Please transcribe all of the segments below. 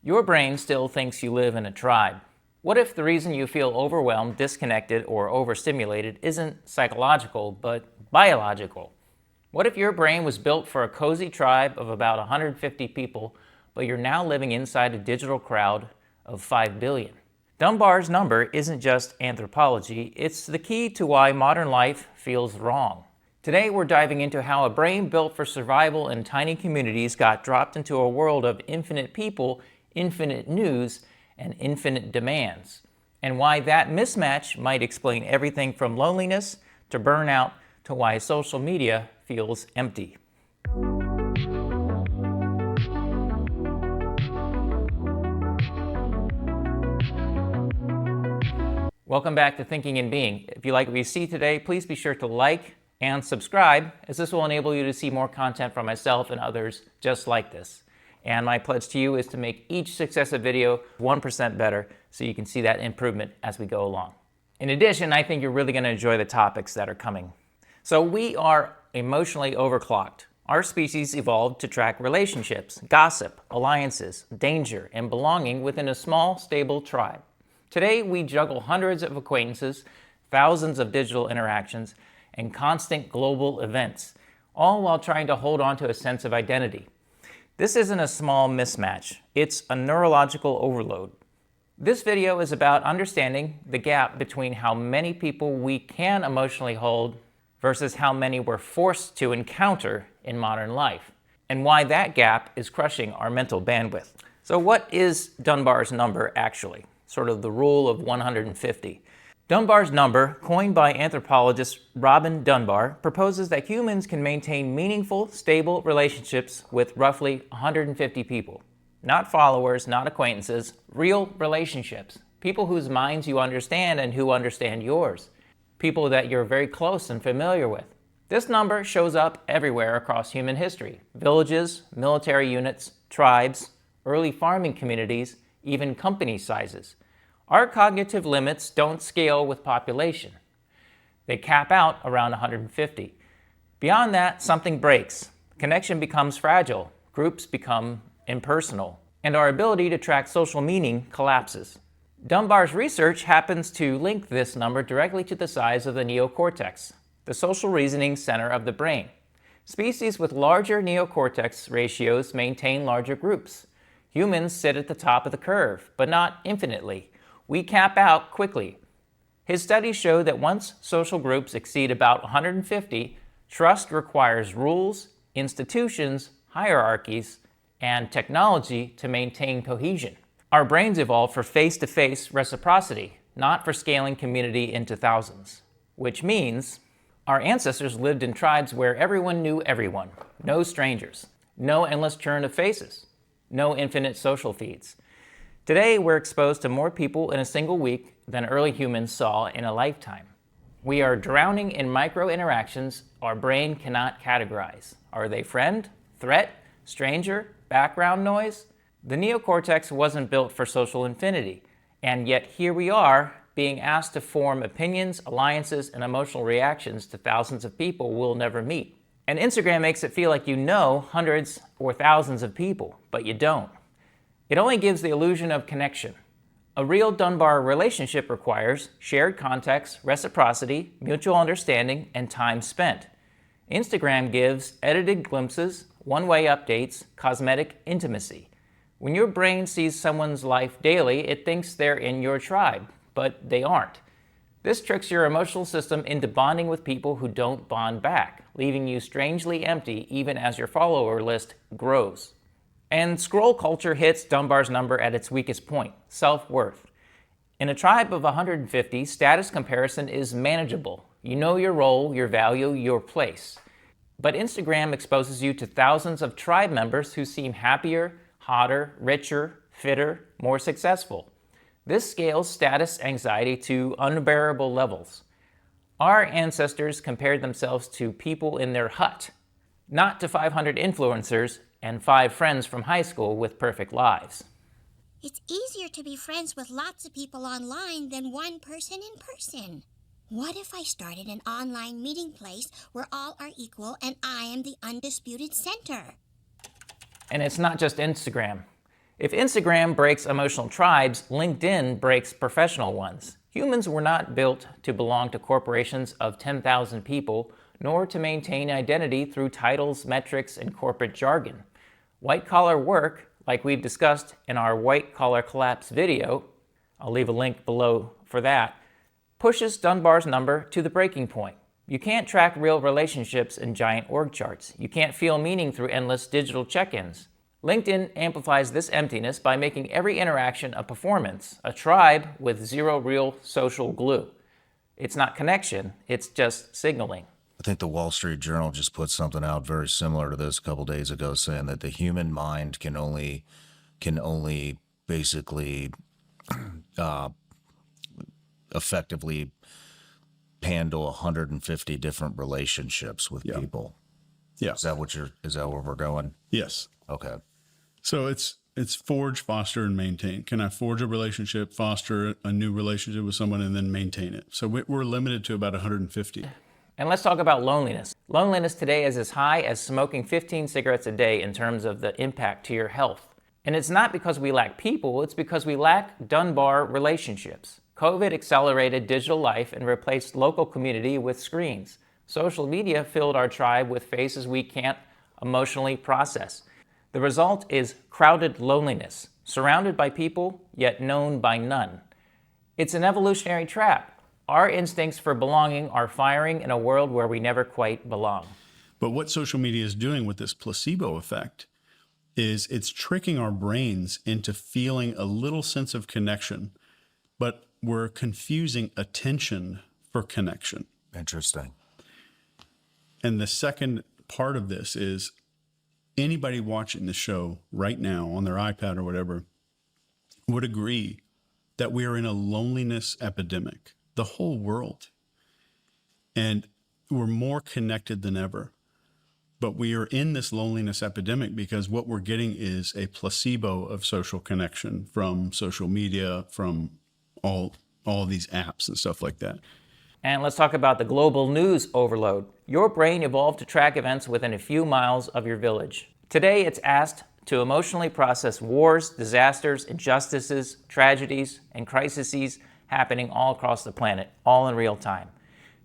Your brain still thinks you live in a tribe. What if the reason you feel overwhelmed, disconnected, or overstimulated isn't psychological, but biological? What if your brain was built for a cozy tribe of about 150 people, but you're now living inside a digital crowd of 5 billion? Dunbar's number isn't just anthropology, it's the key to why modern life feels wrong. Today we're diving into how a brain built for survival in tiny communities got dropped into a world of infinite people, infinite news, and infinite demands, and why that mismatch might explain everything from loneliness to burnout to why social media feels empty. Welcome back to Thinking and Being. If you like what you see today, please be sure to like and subscribe, as this will enable you to see more content from myself and others just like this. And my pledge to you is to make each successive video 1% better so you can see that improvement as we go along. In addition, I think you're really going to enjoy the topics that are coming. So we are emotionally overclocked. Our species evolved to track relationships, gossip, alliances, danger, and belonging within a small, stable tribe. Today, we juggle hundreds of acquaintances, thousands of digital interactions, and constant global events, all while trying to hold on to a sense of identity. This isn't a small mismatch, it's a neurological overload. This video is about understanding the gap between how many people we can emotionally hold versus how many we're forced to encounter in modern life, and why that gap is crushing our mental bandwidth. So what is Dunbar's number actually? Sort of the rule of 150. Dunbar's number, coined by anthropologist Robin Dunbar, proposes that humans can maintain meaningful, stable relationships with roughly 150 people. Not followers, not acquaintances, real relationships. People whose minds you understand and who understand yours. People that you're very close and familiar with. This number shows up everywhere across human history. Villages, military units, tribes, early farming communities, even company sizes. Our cognitive limits don't scale with population. They cap out around 150. Beyond that, something breaks. Connection becomes fragile, groups become impersonal, and our ability to track social meaning collapses. Dunbar's research happens to link this number directly to the size of the neocortex, the social reasoning center of the brain. Species with larger neocortex ratios maintain larger groups. Humans sit at the top of the curve, but not infinitely. We cap out quickly. His studies show that once social groups exceed about 150, trust requires rules, institutions, hierarchies, and technology to maintain cohesion. Our brains evolved for face-to-face reciprocity, not for scaling community into thousands. Which means our ancestors lived in tribes where everyone knew everyone, no strangers, no endless churn of faces, no infinite social feeds. Today, we're exposed to more people in a single week than early humans saw in a lifetime. We are drowning in micro-interactions our brain cannot categorize. Are they friend, threat, stranger, background noise? The neocortex wasn't built for social infinity, and yet here we are being asked to form opinions, alliances, and emotional reactions to thousands of people we'll never meet. And Instagram makes it feel like you know hundreds or thousands of people, but you don't. It only gives the illusion of connection. A real Dunbar relationship requires shared context, reciprocity, mutual understanding, and time spent. Instagram gives edited glimpses, one-way updates, cosmetic intimacy. When your brain sees someone's life daily, it thinks they're in your tribe, but they aren't. This tricks your emotional system into bonding with people who don't bond back, leaving you strangely empty even as your follower list grows. And scroll culture hits Dunbar's number at its weakest point, self-worth. In a tribe of 150, status comparison is manageable. You know your role, your value, your place. But Instagram exposes you to thousands of tribe members who seem happier, hotter, richer, fitter, more successful. This scales status anxiety to unbearable levels. Our ancestors compared themselves to people in their hut, not to 500 influencers and 5 friends from high school with perfect lives. It's easier to be friends with lots of people online than one person in person. What if I started an online meeting place where all are equal and I am the undisputed center? And it's not just Instagram. If Instagram breaks emotional tribes, LinkedIn breaks professional ones. Humans were not built to belong to corporations of 10,000 people, nor to maintain identity through titles, metrics, and corporate jargon. White-collar work, like we've discussed in our white-collar collapse video, I'll leave a link below for that, pushes Dunbar's number to the breaking point. You can't track real relationships in giant org charts. You can't feel meaning through endless digital check-ins. LinkedIn amplifies this emptiness by making every interaction a performance, a tribe with zero real social glue. It's not connection, it's just signaling. I think the Wall Street Journal just put something out very similar to this a couple days ago, saying that the human mind can only basically effectively handle 150 different relationships with people. Yeah. Is that where we're going? Yes. Okay. So it's forge, foster, and maintain. Can I forge a relationship, foster a new relationship with someone, and then maintain it? So we're limited to about 150. And let's talk about loneliness. Loneliness today is as high as smoking 15 cigarettes a day in terms of the impact to your health. And it's not because we lack people, it's because we lack Dunbar relationships. COVID accelerated digital life and replaced local community with screens. Social media filled our tribe with faces we can't emotionally process. The result is crowded loneliness, surrounded by people, yet known by none. It's an evolutionary trap. Our instincts for belonging are firing in a world where we never quite belong. But what social media is doing with this placebo effect is it's tricking our brains into feeling a little sense of connection, but we're confusing attention for connection. Interesting. And the second part of this is anybody watching the show right now on their iPad or whatever would agree that we are in a loneliness epidemic, the whole world. And we're more connected than ever. But we are in this loneliness epidemic because what we're getting is a placebo of social connection from social media, from all these apps and stuff like that. And let's talk about the global news overload. Your brain evolved to track events within a few miles of your village. Today, it's asked to emotionally process wars, disasters, injustices, tragedies, and crises happening all across the planet, all in real time.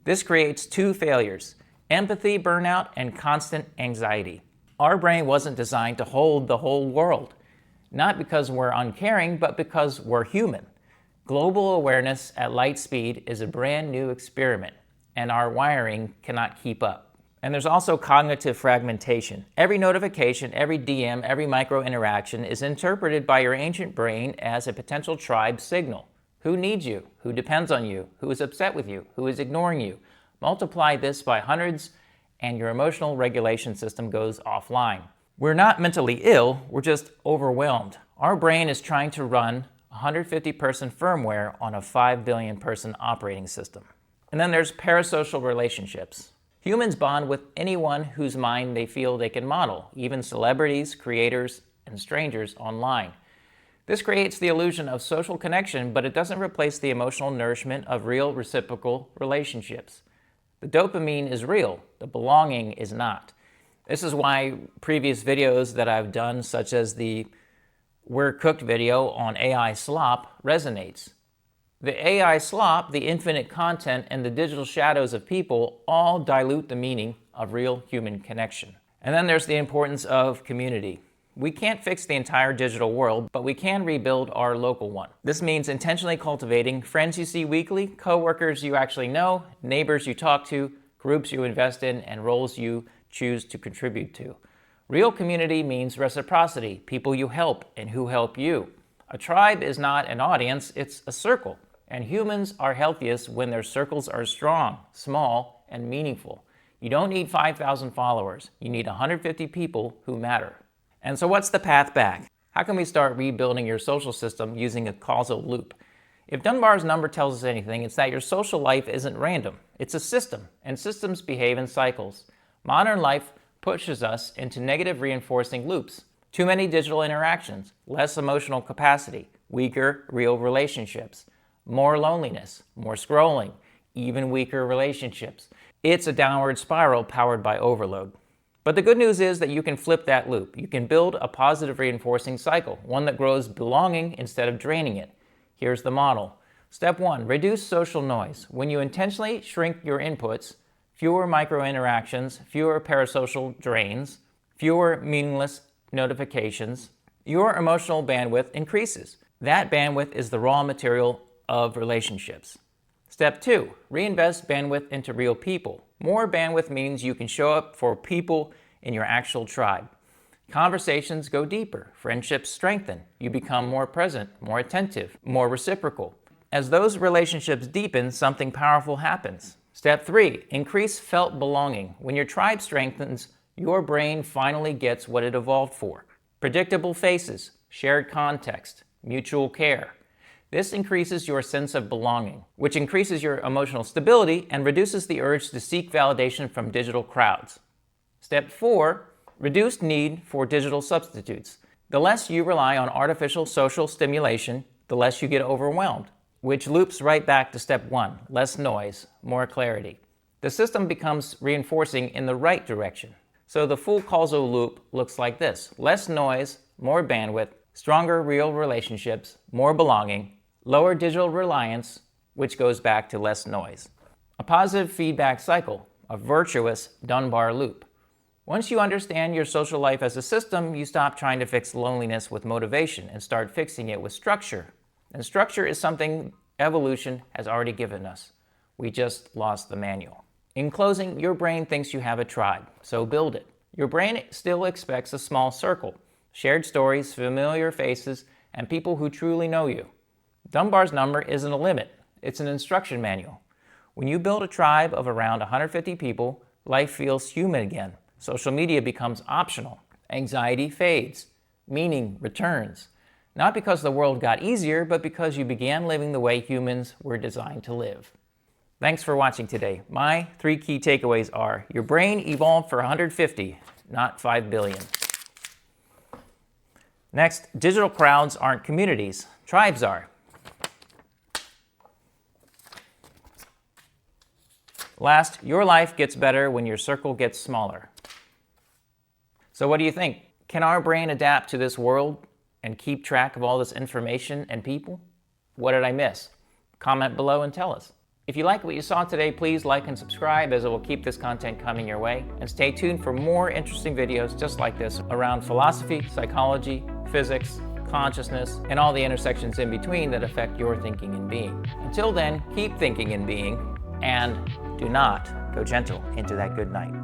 This creates two failures: empathy burnout and constant anxiety. Our brain wasn't designed to hold the whole world, not because we're uncaring, but because we're human. Global awareness at light speed is a brand new experiment, and our wiring cannot keep up. And there's also cognitive fragmentation. Every notification, every DM, every micro interaction is interpreted by your ancient brain as a potential tribe signal. Who needs you? Who depends on you? Who is upset with you? Who is ignoring you? Multiply this by hundreds, and your emotional regulation system goes offline. We're not mentally ill, we're just overwhelmed. Our brain is trying to run 150-person firmware on a 5 billion-person operating system. And then there's parasocial relationships. Humans bond with anyone whose mind they feel they can model, even celebrities, creators, and strangers online. This creates the illusion of social connection, but it doesn't replace the emotional nourishment of real reciprocal relationships. The dopamine is real, the belonging is not. This is why previous videos that I've done, such as the We're Cooked video on AI slop, resonates. The AI slop, the infinite content, and the digital shadows of people all dilute the meaning of real human connection. And then there's the importance of community. We can't fix the entire digital world, but we can rebuild our local one. This means intentionally cultivating friends you see weekly, coworkers you actually know, neighbors you talk to, groups you invest in, and roles you choose to contribute to. Real community means reciprocity, people you help and who help you. A tribe is not an audience, it's a circle. And humans are healthiest when their circles are strong, small, and meaningful. You don't need 5,000 followers, you need 150 people who matter. And so what's the path back? How can we start rebuilding your social system using a causal loop? If Dunbar's number tells us anything, it's that your social life isn't random. It's a system, and systems behave in cycles. Modern life pushes us into negative reinforcing loops. Too many digital interactions, less emotional capacity, weaker real relationships, more loneliness, more scrolling, even weaker relationships. It's a downward spiral powered by overload. But the good news is that you can flip that loop. You can build a positive reinforcing cycle, one that grows belonging instead of draining it. Here's the model. Step 1, reduce social noise. When you intentionally shrink your inputs, fewer micro-interactions, fewer parasocial drains, fewer meaningless notifications, your emotional bandwidth increases. That bandwidth is the raw material of relationships. Step 2, reinvest bandwidth into real people. More bandwidth means you can show up for people in your actual tribe. Conversations go deeper, friendships strengthen, you become more present, more attentive, more reciprocal. As those relationships deepen, something powerful happens. Step 3, increase felt belonging. When your tribe strengthens, your brain finally gets what it evolved for. Predictable faces, shared context, mutual care. This increases your sense of belonging, which increases your emotional stability and reduces the urge to seek validation from digital crowds. Step 4, reduce need for digital substitutes. The less you rely on artificial social stimulation, the less you get overwhelmed, which loops right back to step 1, less noise, more clarity. The system becomes reinforcing in the right direction. So the full causal loop looks like this: less noise, more bandwidth, stronger real relationships, more belonging, lower digital reliance, which goes back to less noise. A positive feedback cycle, a virtuous Dunbar loop. Once you understand your social life as a system, you stop trying to fix loneliness with motivation and start fixing it with structure. And structure is something evolution has already given us. We just lost the manual. In closing, your brain thinks you have a tribe, so build it. Your brain still expects a small circle, shared stories, familiar faces, and people who truly know you. Dunbar's number isn't a limit, it's an instruction manual. When you build a tribe of around 150 people, life feels human again. Social media becomes optional. Anxiety fades. Meaning returns. Not because the world got easier, but because you began living the way humans were designed to live. Thanks for watching today. My 3 key takeaways are: your brain evolved for 150, not 5 billion. Next, digital crowds aren't communities, tribes are. Last, your life gets better when your circle gets smaller. So what do you think? Can our brain adapt to this world and keep track of all this information and people? What did I miss? Comment below and tell us. If you like what you saw today, please like and subscribe, as it will keep this content coming your way. And stay tuned for more interesting videos just like this around philosophy, psychology, physics, consciousness, and all the intersections in between that affect your thinking and being. Until then, keep thinking and being, and do not go gentle into that good night.